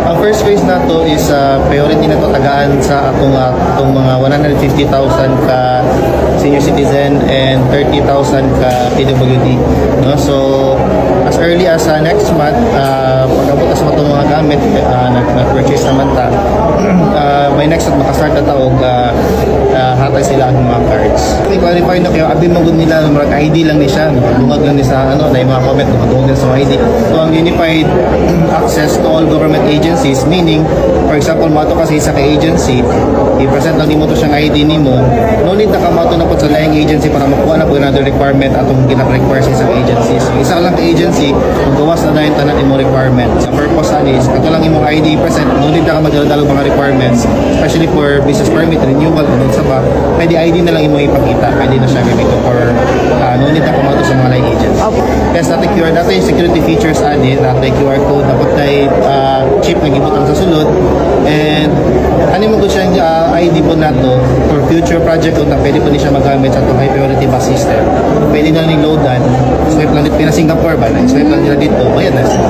Ang first phase na to is priority na to tagaan sa atong mga 150,000 ka senior citizen and 30,000 ka PWD, no? So as early as next month, pag-abot sa itong mga gamit, nag-purchase naman ta, by next month makastart na taog hatay sila ang mga cards. I-clarify na kayo, abi magod nila mga ID lang ni siya, bungag lang ni sa na yung mga comment, matungod din sa ID. So ang unified access to all government agencies, meaning for example mato kasi sa agency, i-present lang nimo to siyang ID nimo, no need na ka mato na po sa laing agency para makuha na po another requirement atong gina-require sa isang agency. So isa lang ka agency, magawas na dahil tanan imong requirement. Sa purpose is kato lang imong ID present, no need na ka magdala-dalog mga requirements, especially for business permit renewal kung sa ba, pwede ID na lang imong ipakita, pwede na siya gamito for no need na ka mato sa mga laing agency. Yes, dati QR, dati yung security features added, dati QR code, dapat tayo chip na gibutang sa sulod, and ano mo ko siyang ID po na to for future project kung pwede po niya siya magamit sa itong high priority bus system. Pwede na rin loadan, swipe lang dito, Singapore ba? Swipe lang nila dito, bayad na siya.